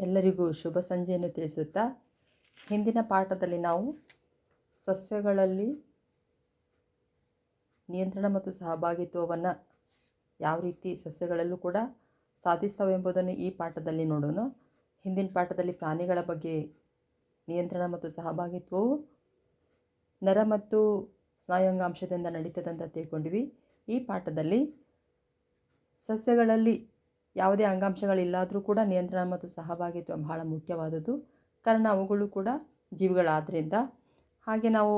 ಎಲ್ಲರಿಗೂ ಶುಭ ಸಂಜೆಯನ್ನು ತಿಳಿಸುತ್ತಾ, ಹಿಂದಿನ ಪಾಠದಲ್ಲಿ ನಾವು ಸಸ್ಯಗಳಲ್ಲಿ ನಿಯಂತ್ರಣ ಮತ್ತು ಸಹಭಾಗಿತ್ವವನ್ನು ಯಾವ ರೀತಿ ಸಸ್ಯಗಳಲ್ಲೂ ಕೂಡ ಸಾಧಿಸ್ತವೆಂಬುದನ್ನು ಈ ಪಾಠದಲ್ಲಿ ನೋಡೋಣ. ಹಿಂದಿನ ಪಾಠದಲ್ಲಿ ಪ್ರಾಣಿಗಳ ಬಗ್ಗೆ ನಿಯಂತ್ರಣ ಮತ್ತು ಸಹಭಾಗಿತ್ವವು ನರ ಮತ್ತು ಸ್ನಾಯುಂಗಾಂಶದಿಂದ ನಡೀತದಂತ ತಿಳ್ಕೊಂಡಿವಿ. ಈ ಪಾಠದಲ್ಲಿ ಸಸ್ಯಗಳಲ್ಲಿ ಯಾವುದೇ ಅಂಗಾಂಶಗಳಿಲ್ಲಾದರೂ ಕೂಡ ನಿಯಂತ್ರಣ ಮತ್ತು ಸಹಭಾಗಿತ್ವ ಬಹಳ ಮುಖ್ಯವಾದದ್ದು, ಕಾರಣ ಅವುಗಳು ಕೂಡ ಜೀವಿಗಳಾದ್ದರಿಂದ. ಹಾಗೆ ನಾವು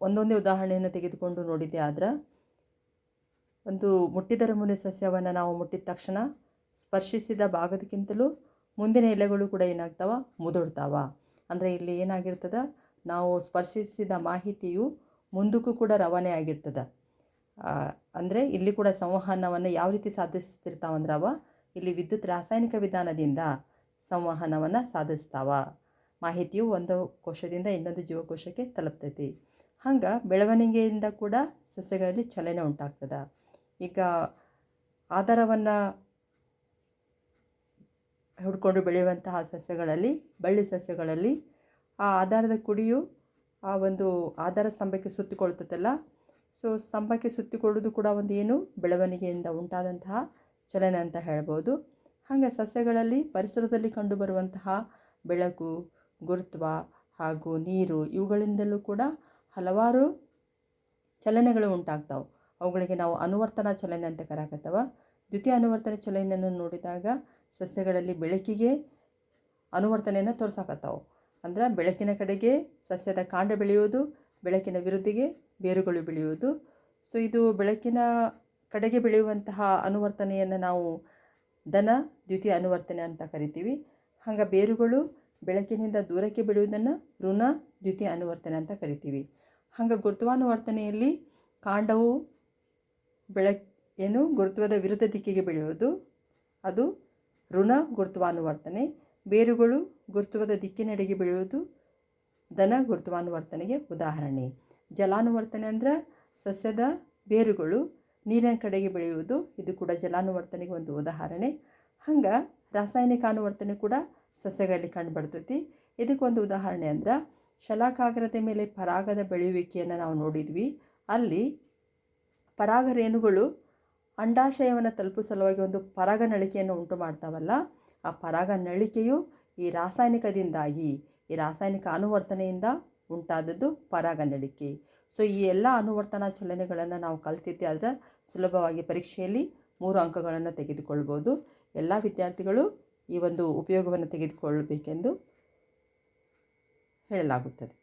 ಒಂದೊಂದೇ ಉದಾಹರಣೆಯನ್ನು ತೆಗೆದುಕೊಂಡು ನೋಡಿದ್ದೆ ಆದ್ರೆ, ಒಂದು ಮುಟ್ಟಿದ ರೆಂಬೆ ಸಸ್ಯವನ್ನು ನಾವು ಮುಟ್ಟಿದ ತಕ್ಷಣ ಸ್ಪರ್ಶಿಸಿದ ಭಾಗದಕ್ಕಿಂತಲೂ ಮುಂದಿನ ಎಲೆಗಳು ಕೂಡ ಏನಾಗ್ತಾವ, ಮುದುಡ್ತಾವ. ಅಂದರೆ ಇಲ್ಲಿ ಏನಾಗಿರ್ತದೆ, ನಾವು ಸ್ಪರ್ಶಿಸಿದ ಮಾಹಿತಿಯು ಮುಂದಕ್ಕೂ ಕೂಡ ರವಾನೆ ಆಗಿರ್ತದೆ. ಅಂದರೆ ಇಲ್ಲಿ ಕೂಡ ಸಂವಹನವನ್ನು ಯಾವ ರೀತಿ ಸಾಧಿಸ್ತಿರ್ತಾವಂದ್ರೆ ಇಲ್ಲಿ ವಿದ್ಯುತ್ ರಾಸಾಯನಿಕ ವಿಧಾನದಿಂದ ಸಂವಹನವನ್ನು ಸಾಧಿಸ್ತಾವ. ಮಾಹಿತಿಯು ಒಂದು ಕೋಶದಿಂದ ಇನ್ನೊಂದು ಜೀವಕೋಶಕ್ಕೆ ತಲುಪ್ತೈತಿ. ಹಂಗೆ ಬೆಳವಣಿಗೆಯಿಂದ ಕೂಡ ಸಸ್ಯಗಳಲ್ಲಿ ಚಲನೆ ಉಂಟಾಗ್ತದೆ. ಈಗ ಆಧಾರವನ್ನು ಹುಡ್ಕೊಂಡು ಬೆಳೆಯುವಂತಹ ಸಸ್ಯಗಳಲ್ಲಿ, ಬಳ್ಳಿ ಸಸ್ಯಗಳಲ್ಲಿ ಆ ಆಧಾರದ ಕುಡಿಯು ಆ ಒಂದು ಆಧಾರ ಸ್ತಂಭಕ್ಕೆ ಸುತ್ತಿಕೊಳ್ತದಲ್ಲ, ಸೊ ಸ್ತಂಭಕ್ಕೆ ಸುತ್ತಿಕೊಳ್ಳೋದು ಕೂಡ ಒಂದು ಏನು ಬೆಳವಣಿಗೆಯಿಂದ ಉಂಟಾದಂತಹ ಚಲನೆ ಅಂತ ಹೇಳ್ಬೋದು. ಹಾಗೆ ಸಸ್ಯಗಳಲ್ಲಿ ಪರಿಸರದಲ್ಲಿ ಕಂಡುಬರುವಂತಹ ಬೆಳಕು, ಗುರುತ್ವ ಹಾಗೂ ನೀರು ಇವುಗಳಿಂದಲೂ ಕೂಡ ಹಲವಾರು ಚಲನೆಗಳು ಉಂಟಾಗ್ತಾವೆ. ಅವುಗಳಿಗೆ ನಾವು ಅನುವರ್ತನಾ ಚಲನೆ ಅಂತ ಕರೆಯಕತ್ತವ. ದ್ವಿತೀಯ ಅನುವರ್ತನೆ ಚಲನೆಯನ್ನು ನೋಡಿದಾಗ ಸಸ್ಯಗಳಲ್ಲಿ ಬೆಳಕಿಗೆ ಅನುವರ್ತನೆಯನ್ನು ತೋರ್ಸಕತ್ತಾವೆ. ಅಂದ್ರೆ ಬೆಳಕಿನ ಕಡೆಗೆ ಸಸ್ಯದ ಕಾಂಡ ಬೆಳೆಯುವುದು, ಬೆಳಕಿನ ವಿರುದ್ಧಿಗೆ ಬೇರುಗಳು ಬೆಳೆಯುವುದು. ಸೊ ಇದು ಬೆಳಕಿನ ಕಡೆಗೆ ಬೆಳೆಯುವಂತಹ ಅನುವರ್ತನೆಯನ್ನು ನಾವು ದ್ವಿತೀಯ ಅನುವರ್ತನೆ ಅಂತ ಕರಿತೀವಿ. ಹಾಗೆ ಬೇರುಗಳು ಬೆಳಕಿನಿಂದ ದೂರಕ್ಕೆ ಬೆಳೆಯುವುದನ್ನು ಋಣ ದ್ವಿತೀಯ ಅನುವರ್ತನೆ ಅಂತ ಕರಿತೀವಿ. ಹಾಗೆ ಗುರುತ್ವಾನುವರ್ತನೆಯಲ್ಲಿ ಕಾಂಡವು ಗುರುತ್ವದ ವಿರುದ್ಧ ದಿಕ್ಕಿಗೆ ಬೆಳೆಯುವುದು, ಅದು ಋಣ ಗುರುತ್ವಾನುವರ್ತನೆ. ಬೇರುಗಳು ಗುರುತ್ವದ ದಿಕ್ಕಿನೆಡೆಗೆ ಬೆಳೆಯುವುದು ಧನ ಗುರುತ್ವಾನುವರ್ತನೆಗೆ ಉದಾಹರಣೆ. ಜಲಾನುವರ್ತನೆ ಅಂದರೆ ಸಸ್ಯದ ಬೇರುಗಳು ನೀರಿನ ಕಡೆಗೆ ಬೆಳೆಯುವುದು, ಇದು ಕೂಡ ಜಲಾನುವರ್ತನೆಗೆ ಒಂದು ಉದಾಹರಣೆ. ಹಂಗೆ ರಾಸಾಯನಿಕ ಅನುವರ್ತನೆ ಕೂಡ ಸಸ್ಯಗಳಲ್ಲಿ ಕಂಡುಬರ್ತೈತಿ. ಇದಕ್ಕೊಂದು ಉದಾಹರಣೆ ಅಂದ್ರೆ ಶಲಾಕಾಗ್ರದ ಮೇಲೆ ಪರಾಗದ ಬೆಳೆಯುವಿಕೆಯನ್ನು ನಾವು ನೋಡಿದ್ವಿ. ಅಲ್ಲಿ ಪರಾಗ ರೇಣುಗಳು ಅಂಡಾಶಯವನ್ನು ತಲುಪುವ ಸಲುವಾಗಿ ಒಂದು ಪರಾಗ ನಳಿಕೆಯನ್ನು ಉಂಟು ಮಾಡ್ತಾವಲ್ಲ, ಆ ಪರಾಗ ನಳಿಕೆಯು ಈ ರಾಸಾಯನಿಕ ಅನುವರ್ತನೆಯಿಂದ ಉಂಟಾದದ್ದು ಪರಾಗ ನಳಿಕೆ. ಸೊ ಈ ಎಲ್ಲ ಅನುವರ್ತನಾ ಚಲನೆಗಳನ್ನು ನಾವು ಕಲ್ತಿದ್ದೆ ಆದರೆ ಸುಲಭವಾಗಿ ಪರೀಕ್ಷೆಯಲ್ಲಿ 3 ಅಂಕಗಳನ್ನು ತೆಗೆದುಕೊಳ್ಬೋದು. ಎಲ್ಲ ವಿದ್ಯಾರ್ಥಿಗಳು ಈ ಒಂದು ಉಪಯೋಗವನ್ನು ತೆಗೆದುಕೊಳ್ಳಬೇಕೆಂದು ಹೇಳಲಾಗುತ್ತದೆ.